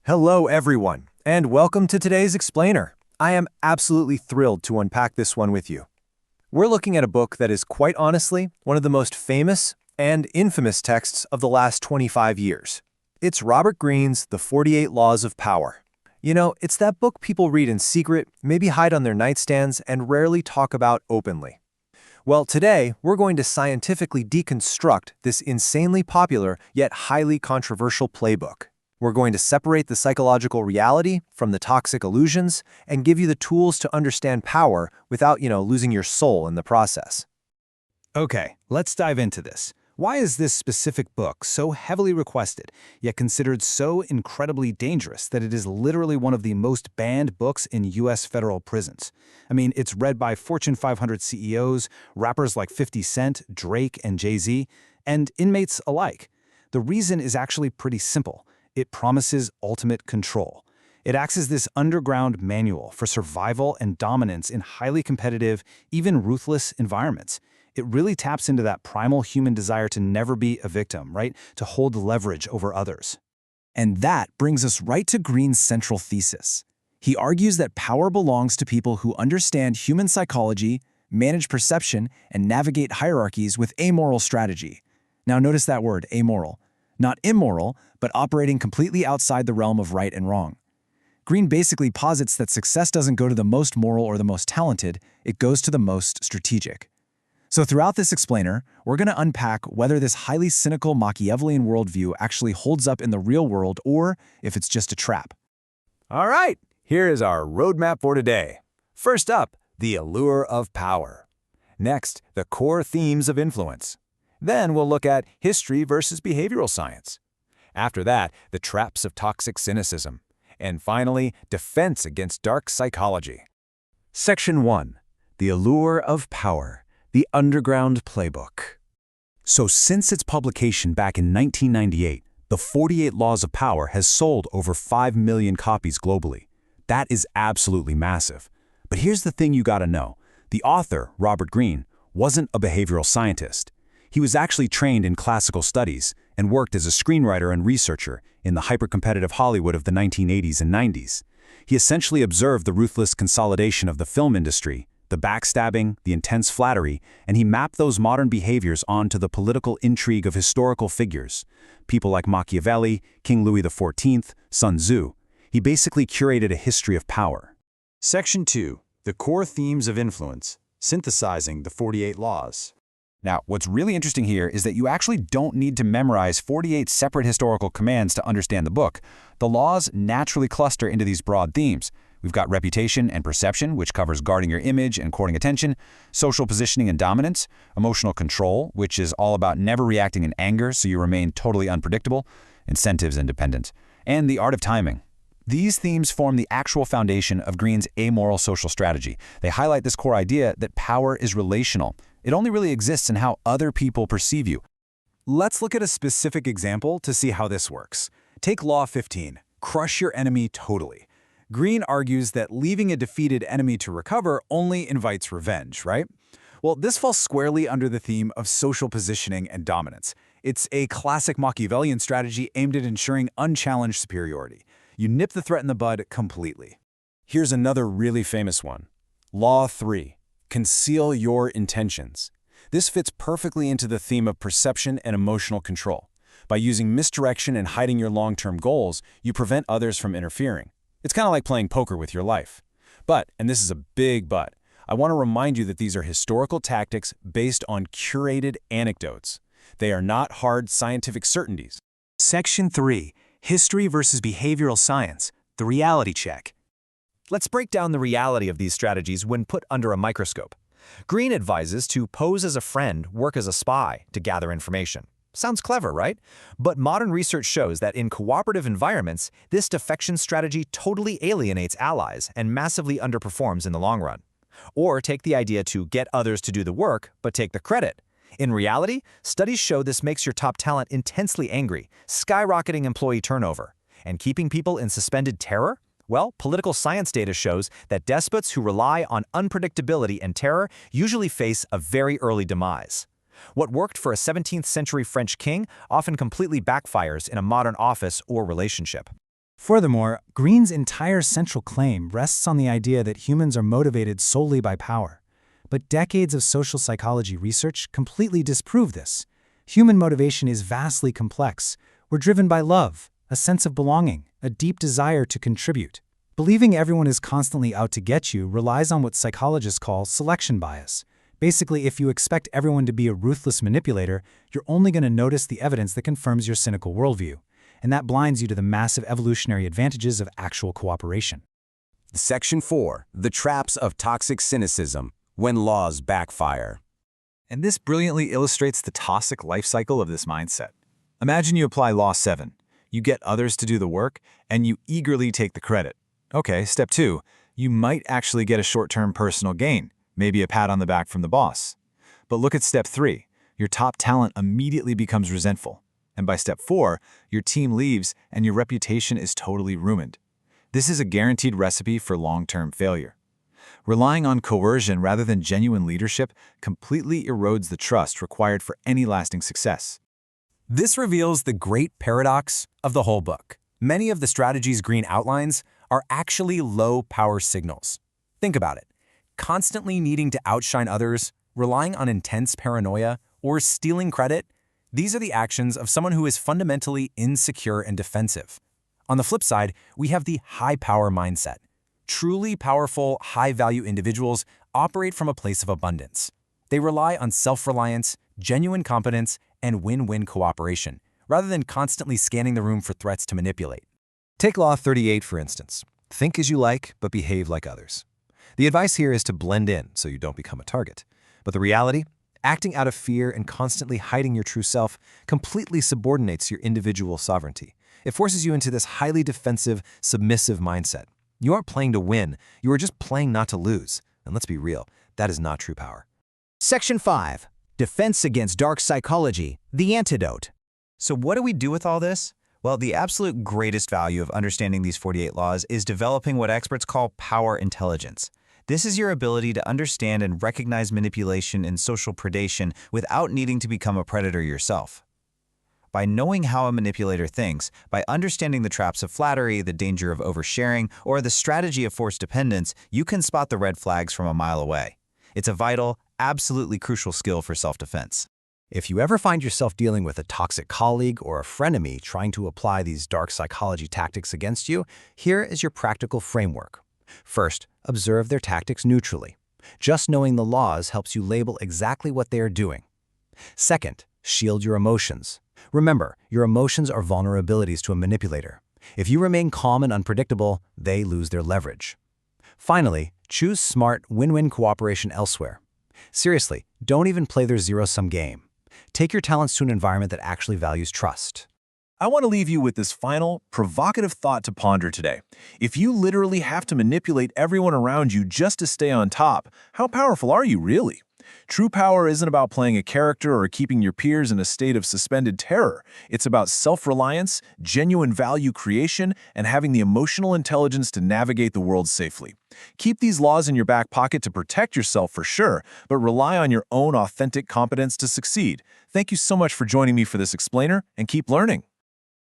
Hello, everyone, and welcome to today's Explainer. I am absolutely thrilled to unpack this one with you. We're looking at a book that is quite honestly one of the most famous and infamous texts of the last 25 years. It's Robert Greene's The 48 Laws of Power. You know, it's that book people read in secret, maybe hide on their nightstands, and rarely talk about openly. Well, today, we're going to scientifically deconstruct this insanely popular yet highly controversial playbook. We're going to separate the psychological reality from the toxic illusions and give you the tools to understand power without, losing your soul in the process. Okay, let's dive into this. Why is this specific book so heavily requested, yet considered so incredibly dangerous that it is literally one of the most banned books in U.S. federal prisons? I mean, it's read by Fortune 500 CEOs, rappers like 50 Cent, Drake, and Jay-Z, and inmates alike. The reason is actually pretty simple. It promises ultimate control. It acts as this underground manual for survival and dominance in highly competitive, even ruthless environments. It really taps into that primal human desire to never be a victim, right? To hold leverage over others. And that brings us right to Greene's central thesis. He argues that power belongs to people who understand human psychology, manage perception, and navigate hierarchies with amoral strategy. Now notice that word, amoral. Not immoral, but operating completely outside the realm of right and wrong. Greene basically posits that success doesn't go to the most moral or the most talented, it goes to the most strategic. So throughout this explainer, we're going to unpack whether this highly cynical Machiavellian worldview actually holds up in the real world or if it's just a trap. All right, here is our roadmap for today. First up, the allure of power. Next, the core themes of influence. Then we'll look at history versus behavioral science. After that, the traps of toxic cynicism. And finally, defense against dark psychology. Section 1. The allure of power. The underground playbook. So since its publication back in 1998, The 48 Laws of Power has sold over 5 million copies globally. That is absolutely massive. But here's the thing you gotta know. The author, Robert Greene, wasn't a behavioral scientist. He was actually trained in classical studies and worked as a screenwriter and researcher in the hyper-competitive Hollywood of the 1980s and 90s. He essentially observed the ruthless consolidation of the film industry, the backstabbing, the intense flattery, and he mapped those modern behaviors onto the political intrigue of historical figures. People like Machiavelli, King Louis XIV, Sun Tzu. He basically curated a history of power. Section 2. The core themes of influence, synthesizing the 48 laws. Now, what's really interesting here is that you actually don't need to memorize 48 separate historical commands to understand the book. The laws naturally cluster into these broad themes. We've got reputation and perception, which covers guarding your image and courting attention, social positioning and dominance, emotional control, which is all about never reacting in anger so you remain totally unpredictable, incentives and dependence, and the art of timing. These themes form the actual foundation of Greene's amoral social strategy. They highlight this core idea that power is relational. It only really exists in how other people perceive you. Let's look at a specific example to see how this works. Take Law 15, crush your enemy totally. Greene argues that leaving a defeated enemy to recover only invites revenge, right? Well, this falls squarely under the theme of social positioning and dominance. It's a classic Machiavellian strategy aimed at ensuring unchallenged superiority. You nip the threat in the bud completely. Here's another really famous one. Law 3. Conceal your intentions. This fits perfectly into the theme of perception and emotional control. By using misdirection and hiding your long-term goals, you prevent others from interfering. It's kind of like playing poker with your life. But, and this is a big but, I want to remind you that these are historical tactics based on curated anecdotes. They are not hard scientific certainties. Section 3. History versus behavioral science. The reality check. Let's break down the reality of these strategies when put under a microscope. Greene advises to pose as a friend, work as a spy to gather information. Sounds clever, right? But modern research shows that in cooperative environments, this defection strategy totally alienates allies and massively underperforms in the long run. Or take the idea to get others to do the work, but take the credit. In reality, studies show this makes your top talent intensely angry, skyrocketing employee turnover. And keeping people in suspended terror? Well, political science data shows that despots who rely on unpredictability and terror usually face a very early demise. What worked for a 17th century French king often completely backfires in a modern office or relationship. Furthermore, Greene's entire central claim rests on the idea that humans are motivated solely by power. But decades of social psychology research completely disprove this. Human motivation is vastly complex. We're driven by love, a sense of belonging, a deep desire to contribute. Believing everyone is constantly out to get you relies on what psychologists call selection bias. Basically, if you expect everyone to be a ruthless manipulator, you're only going to notice the evidence that confirms your cynical worldview. And that blinds you to the massive evolutionary advantages of actual cooperation. Section 4. The Traps of Toxic Cynicism, When Laws Backfire. And this brilliantly illustrates the toxic life cycle of this mindset. Imagine you apply Law 7. You get others to do the work, and you eagerly take the credit. Okay, step 2. You might actually get a short-term personal gain, maybe a pat on the back from the boss. But look at step 3. Your top talent immediately becomes resentful. And by step 4, your team leaves and your reputation is totally ruined. This is a guaranteed recipe for long-term failure. Relying on coercion rather than genuine leadership completely erodes the trust required for any lasting success. This reveals the great paradox of the whole book. Many of the strategies Greene outlines are actually low-power signals. Think about it. Constantly needing to outshine others, relying on intense paranoia, or stealing credit, these are the actions of someone who is fundamentally insecure and defensive. On the flip side, we have the high-power mindset. Truly powerful, high-value individuals operate from a place of abundance. They rely on self-reliance, genuine competence, and win-win cooperation, rather than constantly scanning the room for threats to manipulate. Take Law 38, for instance. Think as you like, but behave like others. The advice here is to blend in so you don't become a target. But the reality? Acting out of fear and constantly hiding your true self completely subordinates your individual sovereignty. It forces you into this highly defensive, submissive mindset. You aren't playing to win, you are just playing not to lose. And let's be real, that is not true power. Section 5. Defense Against Dark Psychology, the Antidote. So what do we do with all this? Well, the absolute greatest value of understanding these 48 laws is developing what experts call power intelligence. This is your ability to understand and recognize manipulation and social predation without needing to become a predator yourself. By knowing how a manipulator thinks, by understanding the traps of flattery, the danger of oversharing, or the strategy of forced dependence, you can spot the red flags from a mile away. It's a vital, absolutely crucial skill for self-defense. If you ever find yourself dealing with a toxic colleague or a frenemy trying to apply these dark psychology tactics against you, here is your practical framework. First, observe their tactics neutrally. Just knowing the laws helps you label exactly what they are doing. Second, shield your emotions. Remember, your emotions are vulnerabilities to a manipulator. If you remain calm and unpredictable, they lose their leverage. Finally, choose smart, win-win cooperation elsewhere. Seriously, don't even play their zero-sum game. Take your talents to an environment that actually values trust. I want to leave you with this final, provocative thought to ponder today. If you literally have to manipulate everyone around you just to stay on top, how powerful are you really? True power isn't about playing a character or keeping your peers in a state of suspended terror. It's about self-reliance, genuine value creation, and having the emotional intelligence to navigate the world safely. Keep these laws in your back pocket to protect yourself for sure, but rely on your own authentic competence to succeed. Thank you so much for joining me for this explainer, and keep learning.